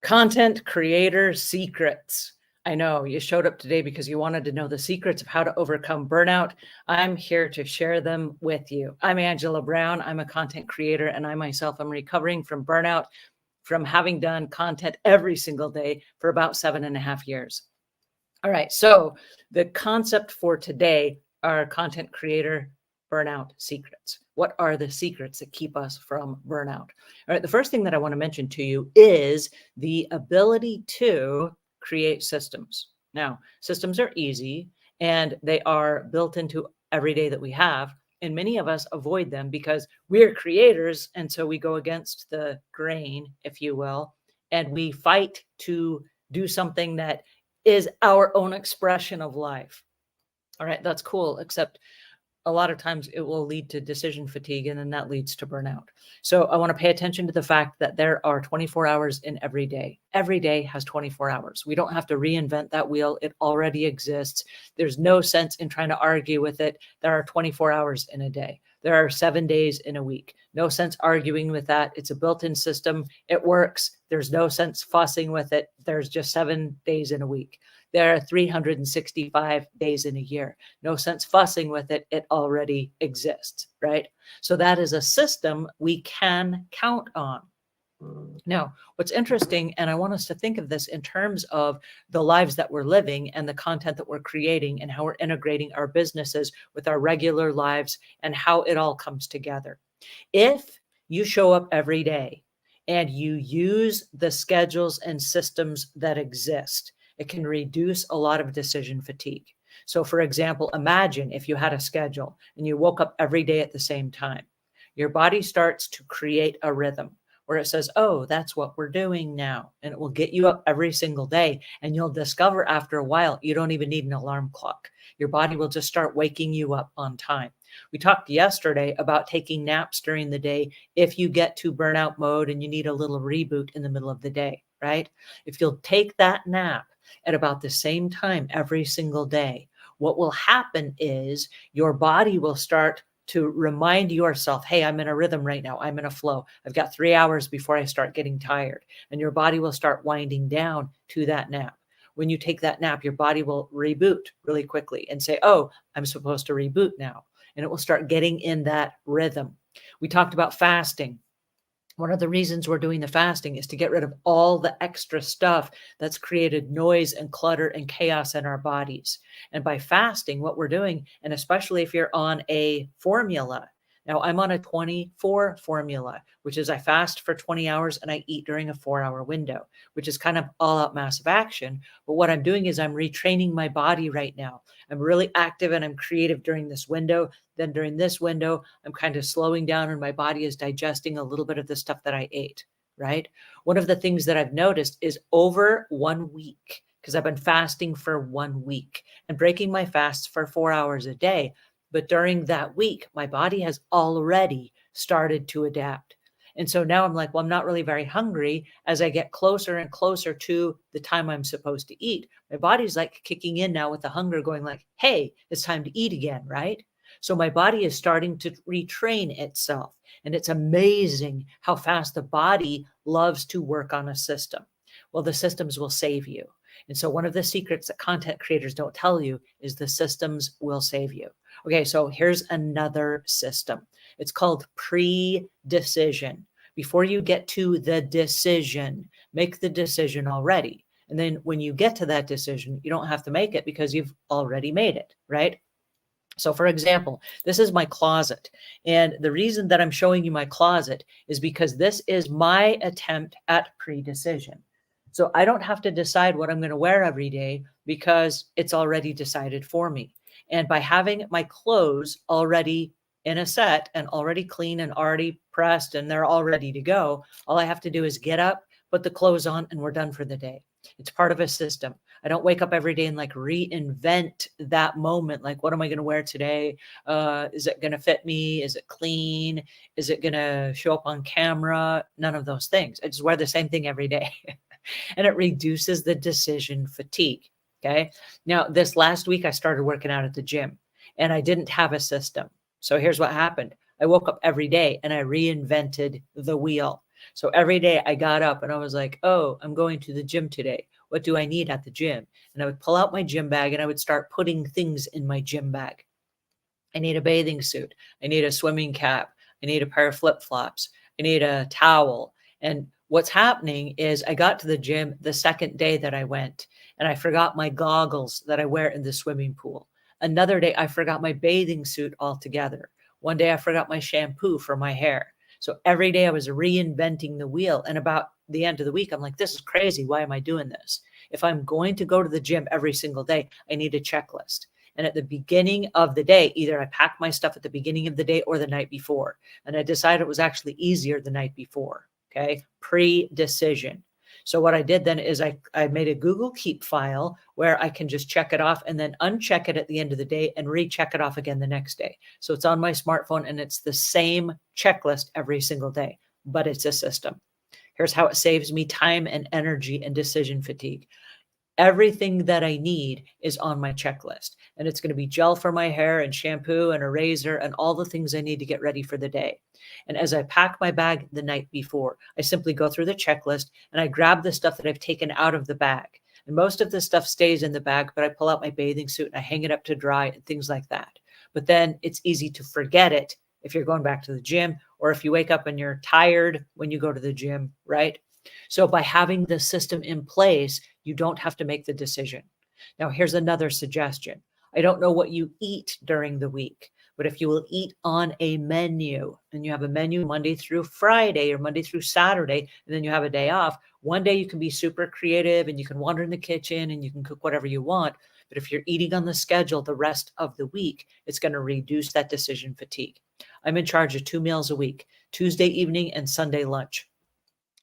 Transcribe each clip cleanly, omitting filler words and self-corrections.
Content creator secrets. I know you showed up today because you wanted to know the secrets of how to overcome burnout. I'm here to share them with you. I'm Angela Brown. I'm a content creator, and I myself am recovering from burnout from having done content every single day for about 7.5 years. All right, so the concept for today are content creator burnout secrets. What are the secrets that keep us from burnout? All right, the first thing that I want to mention to you is the ability to create systems. Now, systems are easy and they are built into every day that we have. And many of us avoid them because we're creators. And so we go against the grain, if you will, and we fight to do something that is our own expression of life. All right, that's cool, except a lot of times it will lead to decision fatigue, and then that leads to burnout. So I want to pay attention to the fact that there are 24 hours in every day. Every day has 24 hours. We don't have to reinvent that wheel. It already exists. There's no sense in trying to argue with it. There are 24 hours in a day. There are 7 days in a week. No sense arguing with that. It's a built-in system. It works. There's no sense fussing with it. There's just 7 days in a week. There are 365 days in a year. No sense fussing with it. It already exists, right? So that is a system we can count on. Now, what's interesting, and I want us to think of this in terms of the lives that we're living and the content that we're creating and how we're integrating our businesses with our regular lives and how it all comes together. If you show up every day and you use the schedules and systems that exist, it can reduce a lot of decision fatigue. So for example, imagine if you had a schedule and you woke up every day at the same time. Your body starts to create a rhythm where it says, oh, that's what we're doing now. And it will get you up every single day. And you'll discover after a while, you don't even need an alarm clock. Your body will just start waking you up on time. We talked yesterday about taking naps during the day if you get to burnout mode and you need a little reboot in the middle of the day, right? If you'll take that nap at about the same time every single day, what will happen is your body will start to remind yourself, hey, I'm in a rhythm right now. I'm in a flow. I've got 3 hours before I start getting tired. And your body will start winding down to that nap. When you take that nap, your body will reboot really quickly and say, oh, I'm supposed to reboot now. And it will start getting in that rhythm. We talked about fasting. One of the reasons we're doing the fasting is to get rid of all the extra stuff that's created noise and clutter and chaos in our bodies. And by fasting, what we're doing, and especially if you're on a formula, now I'm on a 24 formula, which is I fast for 20 hours and I eat during a 4-hour window, which is kind of all out massive action. But what I'm doing is I'm retraining my body right now. I'm really active and I'm creative during this window. Then during this window, I'm kind of slowing down and my body is digesting a little bit of the stuff that I ate, right? One of the things that I've noticed is over 1 week, because I've been fasting for 1 week and breaking my fasts for 4 hours a day. But during that week, my body has already started to adapt. And so now I'm like, well, I'm not really very hungry. As I get closer and closer to the time I'm supposed to eat, my body's like kicking in now with the hunger going like, hey, it's time to eat again, right? So my body is starting to retrain itself. And it's amazing how fast the body loves to work on a system. Well, the systems will save you. And so one of the secrets that content creators don't tell you is the systems will save you. Okay, so here's another system. It's called pre-decision. Before you get to the decision, make the decision already. And then when you get to that decision, you don't have to make it because you've already made it, right? So for example, this is my closet. And the reason that I'm showing you my closet is because this is my attempt at pre-decision. So I don't have to decide what I'm going to wear every day because it's already decided for me. And by having my clothes already in a set and already clean and already pressed and they're all ready to go, all I have to do is get up, put the clothes on, and we're done for the day. It's part of a system. I don't wake up every day and like reinvent that moment. Like, what am I going to wear today? Is it going to fit me? Is it clean? Is it going to show up on camera? None of those things. I just wear the same thing every day. And it reduces the decision fatigue. Okay. Now, this last week, I started working out at the gym and I didn't have a system. So here's what happened. I woke up every day and I reinvented the wheel. So every day I got up and I was like, oh, I'm going to the gym today. What do I need at the gym? And I would pull out my gym bag and I would start putting things in my gym bag. I need a bathing suit. I need a swimming cap. I need a pair of flip-flops. I need a towel. And what's happening is I got to the gym the second day that I went and I forgot my goggles that I wear in the swimming pool. Another day, I forgot my bathing suit altogether. One day, I forgot my shampoo for my hair. So every day I was reinventing the wheel. And about the end of the week, I'm like, this is crazy. Why am I doing this? If I'm going to go to the gym every single day, I need a checklist. And at the beginning of the day, either I pack my stuff at the beginning of the day or the night before. And I decided it was actually easier the night before. Okay. Pre-decision. So what I did then is I made a Google Keep file where I can just check it off and then uncheck it at the end of the day and recheck it off again the next day. So it's on my smartphone and it's the same checklist every single day, but it's a system. Here's how it saves me time and energy and decision fatigue. Everything that I need is on my checklist, and it's going to be gel for my hair and shampoo and a razor and all the things I need to get ready for the day. And as I pack my bag the night before, I simply go through the checklist and I grab the stuff that I've taken out of the bag. And most of the stuff stays in the bag, but I pull out my bathing suit and I hang it up to dry and things like that. But then it's easy to forget it if you're going back to the gym or if you wake up and you're tired when you go to the gym, right? So by having the system in place, you don't have to make the decision. Now, here's another suggestion. I don't know what you eat during the week, but if you will eat on a menu and you have a menu Monday through Friday or Monday through Saturday, and then you have a day off, one day you can be super creative and you can wander in the kitchen and you can cook whatever you want. But if you're eating on the schedule the rest of the week, it's going to reduce that decision fatigue. I'm in charge of 2 meals a week, Tuesday evening and Sunday lunch.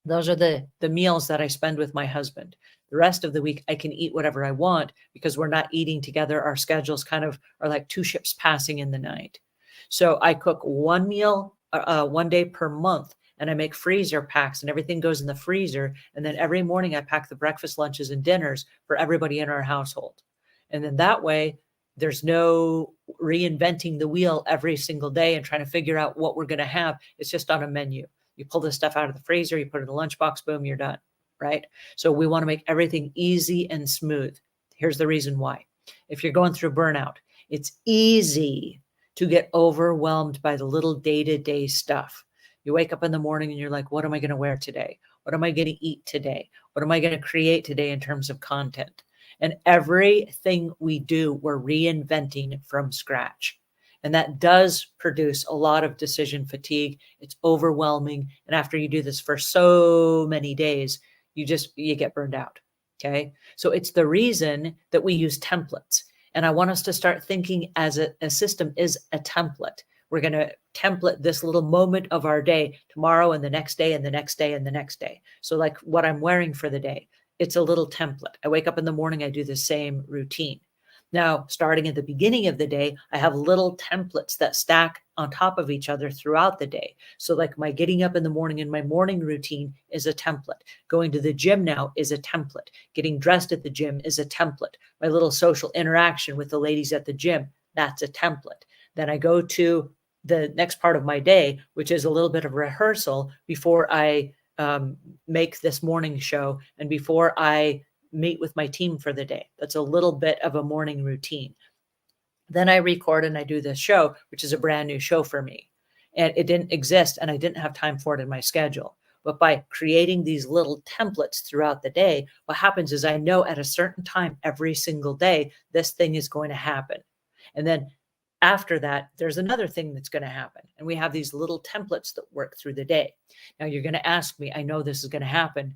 Those are the meals that I spend with my husband. The rest of the week, I can eat whatever I want because we're not eating together. Our schedules kind of are like two ships passing in the night. So I cook one meal, one day per month, and I make freezer packs and everything goes in the freezer. And then every morning I pack the breakfast, lunches, and dinners for everybody in our household. And then that way, there's no reinventing the wheel every single day and trying to figure out what we're going to have. It's just on a menu. You pull this stuff out of the freezer, you put it in the lunchbox, boom, you're done, right? So we want to make everything easy and smooth. Here's the reason why. If you're going through burnout, it's easy to get overwhelmed by the little day-to-day stuff. You wake up in the morning and you're like, what am I going to wear today? What am I going to eat today? What am I going to create today in terms of content? And everything we do, we're reinventing from scratch. And that does produce a lot of decision fatigue. It's overwhelming. And after you do this for so many days, you get burned out. Okay. So it's the reason that we use templates. And I want us to start thinking as a system is a template. We're going to template this little moment of our day tomorrow and the next day and the next day and the next day. So like what I'm wearing for the day, it's a little template. I wake up in the morning, I do the same routine. Now, starting at the beginning of the day, I have little templates that stack on top of each other throughout the day. So like my getting up in the morning and my morning routine is a template. Going to the gym now is a template. Getting dressed at the gym is a template. My little social interaction with the ladies at the gym, that's a template. Then I go to the next part of my day, which is a little bit of rehearsal before I make this morning show and before I meet with my team for the day. That's a little bit of a morning routine. Then I record and I do this show, which is a brand new show for me. And it didn't exist and I didn't have time for it in my schedule. But by creating these little templates throughout the day, what happens is I know at a certain time every single day, this thing is going to happen. And then after that, there's another thing that's going to happen. And we have these little templates that work through the day. Now you're going to ask me, I know this is going to happen.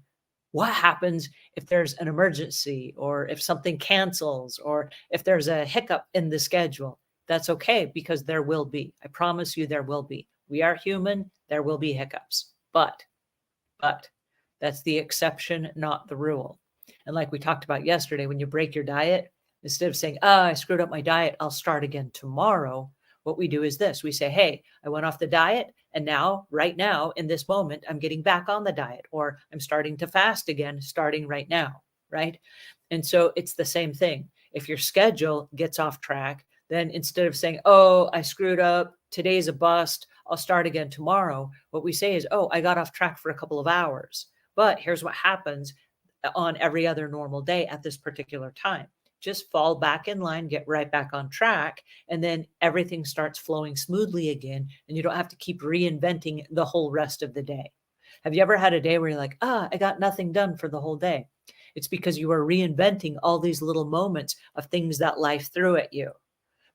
What happens if there's an emergency or if something cancels or if there's a hiccup in the schedule? That's okay because there will be. I promise you there will be. We are human. There will be hiccups. But that's the exception, not the rule. And like we talked about yesterday, when you break your diet, instead of saying, I screwed up my diet, I'll start again tomorrow. What we do is this. We say, hey, I went off the diet. And now, right now, in this moment, I'm getting back on the diet or I'm starting to fast again, starting right now, right? And so it's the same thing. If your schedule gets off track, then instead of saying, oh, I screwed up, today's a bust, I'll start again tomorrow. What we say is, oh, I got off track for a couple of hours. But here's what happens on every other normal day at this particular time. Just fall back in line, get right back on track, and then everything starts flowing smoothly again, and you don't have to keep reinventing the whole rest of the day. Have you ever had a day where you're like, I got nothing done for the whole day? It's because you are reinventing all these little moments of things that life threw at you.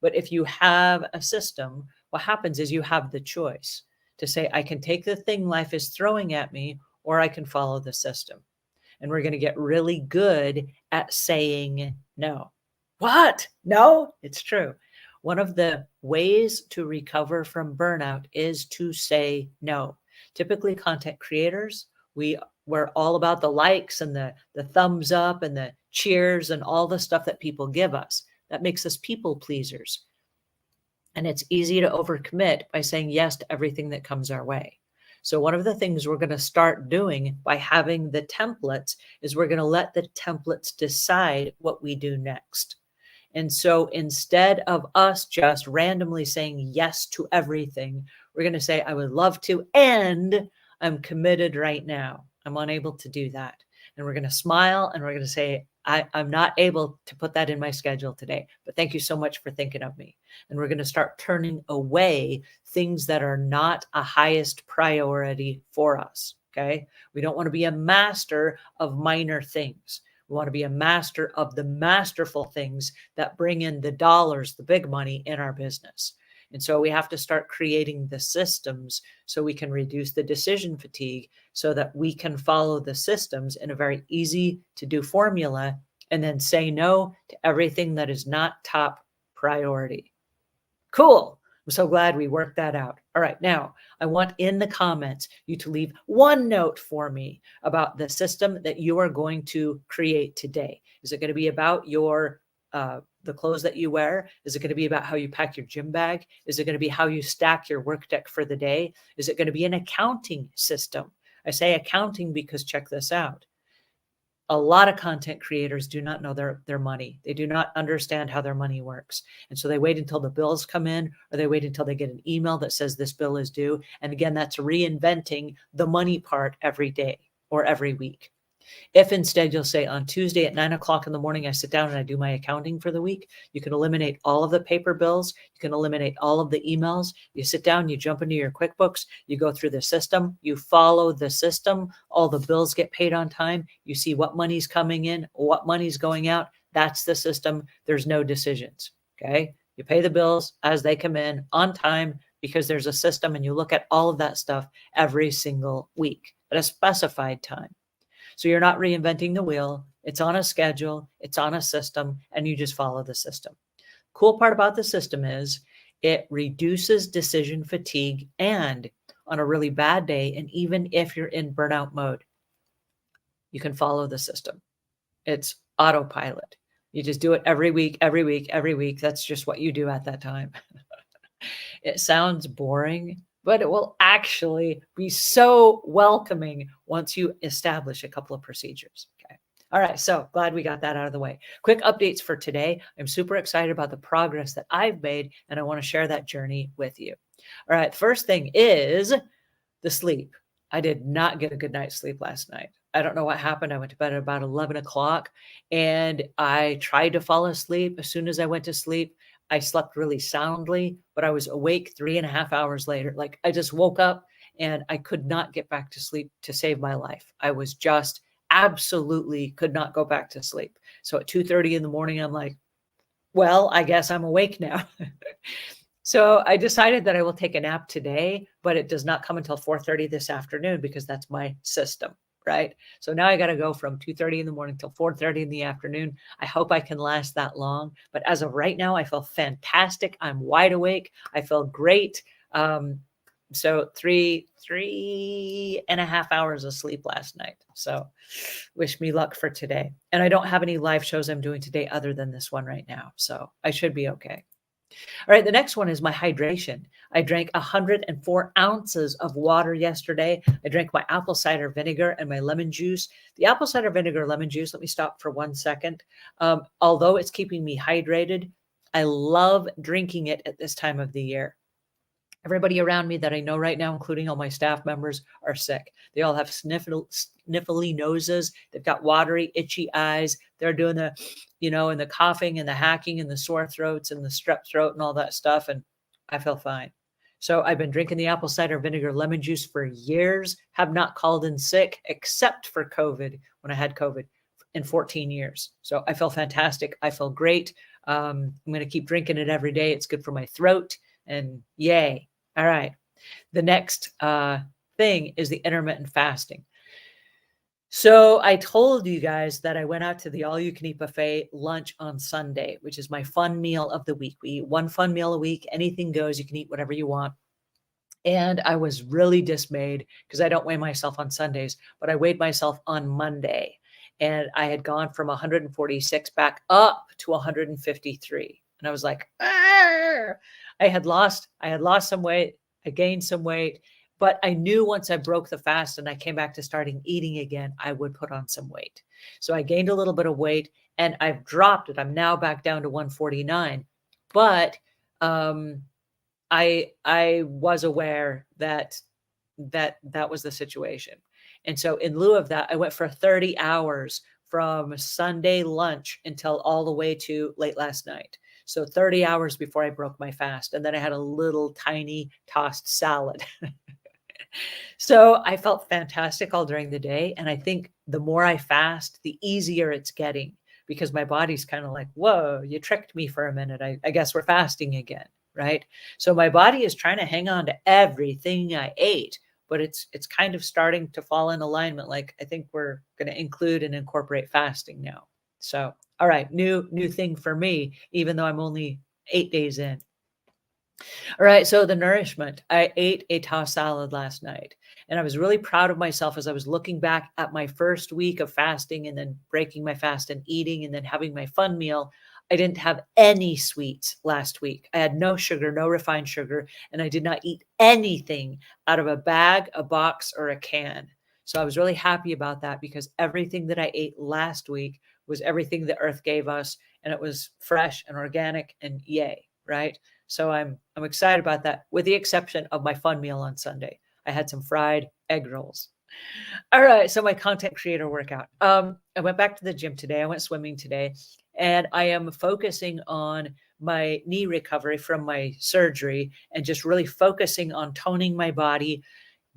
But if you have a system, what happens is you have the choice to say, I can take the thing life is throwing at me, or I can follow the system. And we're going to get really good at saying no. What? No? It's true. One of the ways to recover from burnout is to say no. Typically, content creators, we're all about the likes and the thumbs up and the cheers and all the stuff that people give us. That makes us people pleasers. And it's easy to overcommit by saying yes to everything that comes our way. So one of the things we're going to start doing by having the templates is we're going to let the templates decide what we do next. And so instead of us just randomly saying yes to everything, we're going to say, I would love to, and I'm committed right now. I'm unable to do that. And we're going to smile and we're going to say, I'm not able to put that in my schedule today, but thank you so much for thinking of me. And we're going to start turning away things that are not a highest priority for us. Okay. We don't want to be a master of minor things. We want to be a master of the masterful things that bring in the dollars, the big money in our business. And so we have to start creating the systems so we can reduce the decision fatigue so that we can follow the systems in a very easy to do formula and then say no to everything that is not top priority. Cool. I'm so glad we worked that out. All right. Now I want in the comments you to leave one note for me about the system that you are going to create today. Is it going to be about your the clothes that you wear? Is it going to be about how you pack your gym bag? Is it going to be how you stack your work deck for the day? Is it going to be an accounting system? I say accounting because check this out. A lot of content creators do not know their money. They do not understand how their money works. And so they wait until the bills come in, or they wait until they get an email that says this bill is due. And again, that's reinventing the money part every day or every week. If instead you'll say on Tuesday at 9 o'clock in the morning, I sit down and I do my accounting for the week, you can eliminate all of the paper bills. You can eliminate all of the emails. You sit down, you jump into your QuickBooks, you go through the system, you follow the system. All the bills get paid on time. You see what money's coming in, what money's going out. That's the system. There's no decisions. Okay. You pay the bills as they come in on time because there's a system, and you look at all of that stuff every single week at a specified time. So you're not reinventing the wheel. It's on a schedule, it's on a system, and you just follow the system. Cool part about the system is it reduces decision fatigue, and on a really bad day, and even if you're in burnout mode, you can follow the system. It's autopilot. You just do it every week, every week, every week. That's just what you do at that time. It sounds boring, but it will actually be so welcoming once you establish a couple of procedures. Okay. All right. So glad we got that out of the way. Quick updates for today. I'm super excited about the progress that I've made, and I want to share that journey with you. All right. First thing is the sleep. I did not get a good night's sleep last night. I don't know what happened. I went to bed at about 11 o'clock and I tried to fall asleep. As soon as I went to sleep, I slept really soundly, but I was awake 3.5 hours later. Like I just woke up and I could not get back to sleep to save my life. I was just absolutely could not go back to sleep. So at 2:30 in the morning, I'm like, well, I guess I'm awake now. So I decided that I will take a nap today, but it does not come until 4:30 this afternoon because that's my system, right? So now I got to go from 2:30 in the morning till 4:30 in the afternoon. I hope I can last that long. But as of right now, I feel fantastic. I'm wide awake. I feel great. So 3.5 hours of sleep last night. So wish me luck for today. And I don't have any live shows I'm doing today other than this one right now. So I should be okay. All right, the next one is my hydration. I drank 104 ounces of water yesterday. I drank my apple cider vinegar and my lemon juice. The apple cider vinegar, lemon juice, let me stop for 1 second. Although it's keeping me hydrated, I love drinking it at this time of the year. Everybody around me that I know right now, including all my staff members, are sick. They all have sniffly noses. They've got watery, itchy eyes. They're doing the, and the coughing and the hacking and the sore throats and the strep throat and all that stuff. And I feel fine. So I've been drinking the apple cider vinegar lemon juice for years, have not called in sick except for COVID when I had COVID in 14 years. So I feel fantastic. I feel great. I'm going to keep drinking it every day. It's good for my throat and yay. All right. The next thing is the intermittent fasting. So I told you guys that I went out to the all-you-can-eat buffet lunch on Sunday, which is my fun meal of the week. We eat one fun meal a week. Anything goes. You can eat whatever you want. And I was really dismayed because I don't weigh myself on Sundays, but I weighed myself on Monday. And I had gone from 146 back up to 153. And I was like, Arr! I had lost some weight. I gained some weight, but I knew once I broke the fast and I came back to starting eating again, I would put on some weight. So I gained a little bit of weight and I've dropped it. I'm now back down to 149, but I was aware that was the situation. And so in lieu of that, I went for 30 hours from Sunday lunch until all the way to late last night. So 30 hours before I broke my fast. And then I had a little tiny tossed salad. So I felt fantastic all during the day. And I think the more I fast, the easier it's getting because my body's kind of like, whoa, you tricked me for a minute. I guess we're fasting again, right? So my body is trying to hang on to everything I ate, but it's kind of starting to fall in alignment. Like I think we're going to include and incorporate fasting now. So, all right, new thing for me, even though I'm only 8 days in. All right, so the nourishment. I ate a tossed salad last night, and I was really proud of myself as I was looking back at my first week of fasting and then breaking my fast and eating and then having my fun meal. I didn't have any sweets last week. I had no sugar, no refined sugar, and I did not eat anything out of a bag, a box, or a can. So I was really happy about that because everything that I ate last week was everything the earth gave us, and it was fresh and organic and yay, right? So I'm excited about that, with the exception of my fun meal on Sunday. I had some fried egg rolls. All right, so my content creator workout. I went back to the gym today. I went swimming today, and I am focusing on my knee recovery from my surgery and just really focusing on toning my body,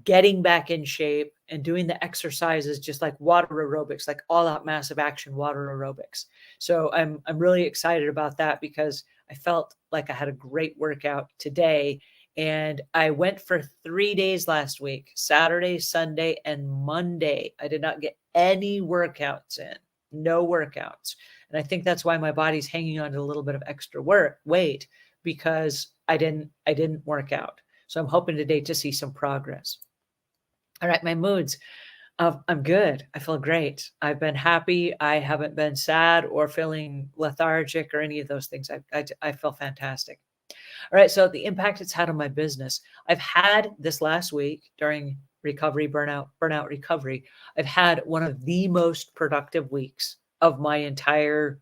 getting back in shape, and doing the exercises just like water aerobics, like all out massive action water aerobics. So I'm really excited about that because I felt like I had a great workout today. And I went for 3 days last week, Saturday, Sunday, and Monday. I did not get any workouts in, no workouts. And I think that's why my body's hanging on to a little bit of extra weight because I didn't work out. So I'm hoping today to see some progress. All right, my moods. I'm good. I feel great. I've been happy. I haven't been sad or feeling lethargic or any of those things. I feel fantastic. All right, so the impact it's had on my business. I've had this last week during recovery, burnout recovery. I've had one of the most productive weeks of my entire,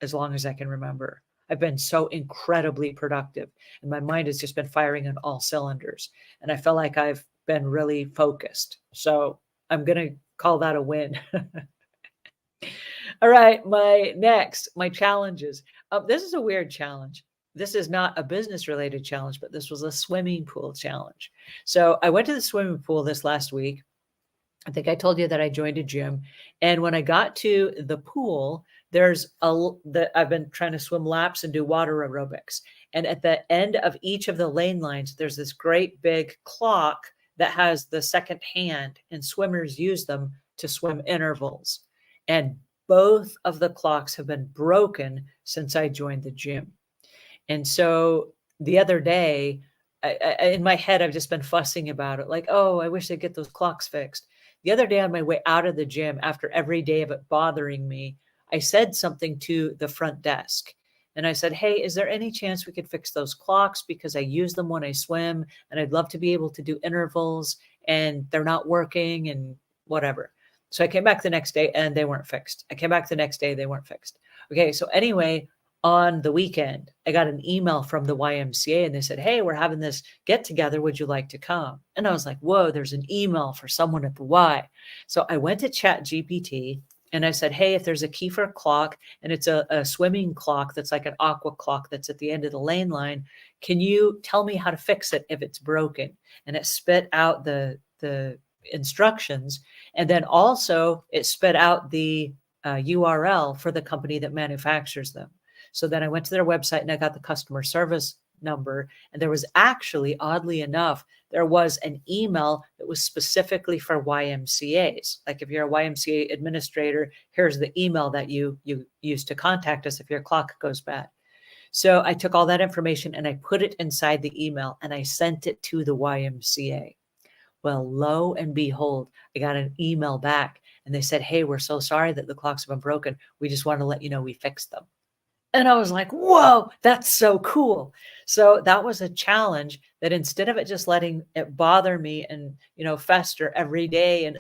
as long as I can remember. I've been so incredibly productive and my mind has just been firing on all cylinders. And I feel like I've been really focused. So I'm going to call that a win. All right, my challenges. This is a weird challenge. This is not a business related challenge, but this was a swimming pool challenge. So I went to the swimming pool this last week. I think I told you that I joined a gym. And when I got to the pool, I've been trying to swim laps and do water aerobics. And at the end of each of the lane lines, there's this great big clock that has the second hand, and swimmers use them to swim intervals. And both of the clocks have been broken since I joined the gym. And so the other day, in my head, I've just been fussing about it. Like, oh, I wish they'd get those clocks fixed. The other day on my way out of the gym, after every day of it bothering me, I said something to the front desk. And I said, hey, is there any chance we could fix those clocks? Because I use them when I swim and I'd love to be able to do intervals and they're not working and whatever. So I came back the next day and they weren't fixed. I came back the next day, they weren't fixed. Okay, so anyway, On the weekend, I got an email from the YMCA and they said, "Hey, we're having this get together. Would you like to come?" And I was like, "Whoa, there's an email for someone at the Y." So I went to Chat GPT and I said, "Hey, if there's a Kiefer clock and it's a swimming clock that's like an aqua clock that's at the end of the lane line, can you tell me how to fix it if it's broken?" And it spit out the instructions. And then also it spit out the URL for the company that manufactures them. So then I went to their website and I got the customer service number. And there was actually, oddly enough, there was an email that was specifically for YMCAs. Like if you're a YMCA administrator, here's the email that you use to contact us if your clock goes bad. So I took all that information and I put it inside the email and I sent it to the YMCA. Well, lo and behold, I got an email back and they said, "Hey, we're so sorry that the clocks have been broken. We just want to let you know we fixed them." And I was like, "Whoa, that's so cool." So that was a challenge that instead of it just letting it bother me and, fester every day and,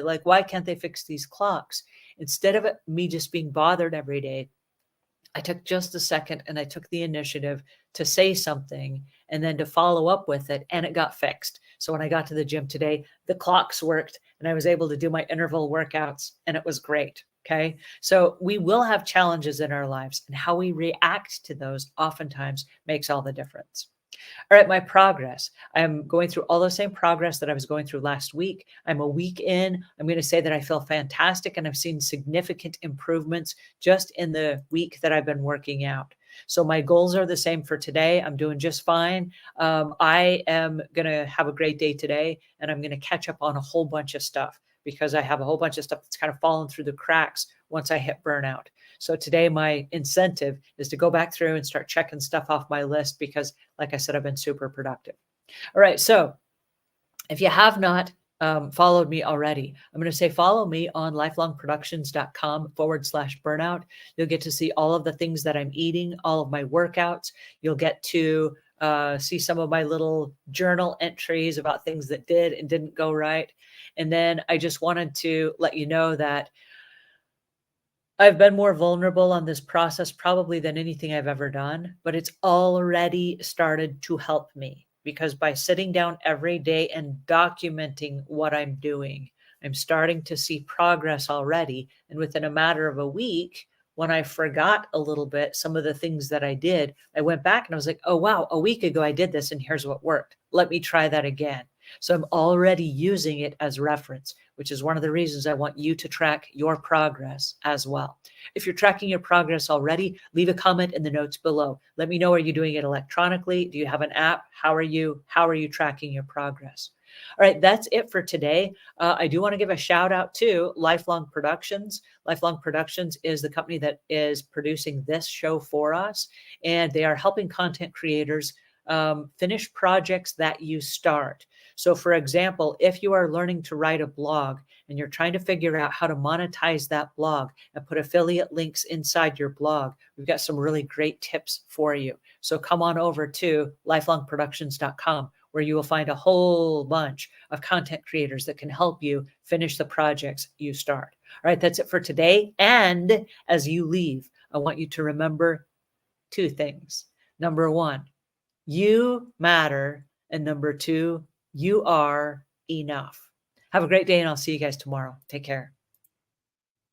like, why can't they fix these clocks? Instead of me just being bothered every day, I took just a second and I took the initiative to say something and then to follow up with it, and it got fixed. So when I got to the gym today, the clocks worked and I was able to do my interval workouts and it was great. Okay. So we will have challenges in our lives, and how we react to those oftentimes makes all the difference. All right, my progress. I'm going through all the same progress that I was going through last week. I'm a week in. I'm going to say that I feel fantastic and I've seen significant improvements just in the week that I've been working out. So my goals are the same for today. I'm doing just fine. I am going to have a great day today, and I'm going to catch up on a whole bunch of stuff because I have a whole bunch of stuff that's kind of fallen through the cracks once I hit burnout. So today my incentive is to go back through and start checking stuff off my list because, like I said, I've been super productive. All right. So if you have not followed me already, I'm going to say follow me on lifelongproductions.com/burnout. You'll get to see all of the things that I'm eating, all of my workouts. You'll get to see some of my little journal entries about things that did and didn't go right. And then I just wanted to let you know that I've been more vulnerable on this process probably than anything I've ever done, but it's already started to help me because by sitting down every day and documenting what I'm doing, I'm starting to see progress already. And within a matter of a week, when I forgot a little bit some of the things that I did, I went back and I was like, "Oh, wow, a week ago I did this and here's what worked. Let me try that again." So I'm already using it as reference, which is one of the reasons I want you to track your progress as well. If you're tracking your progress already, leave a comment in the notes below. Let me know, are you doing it electronically? Do you have an app? How are you tracking your progress? All right, that's it for today. I do want to give a shout out to Lifelong Productions. Lifelong Productions is the company that is producing this show for us, and they are helping content creators finish projects that you start. So for example, if you are learning to write a blog and you're trying to figure out how to monetize that blog and put affiliate links inside your blog, we've got some really great tips for you. So come on over to lifelongproductions.com, where you will find a whole bunch of content creators that can help you finish the projects you start. All right, that's it for today. And as you leave, I want you to remember two things. Number one, you matter. And number two, you are enough. Have a great day, and I'll see you guys tomorrow. Take care.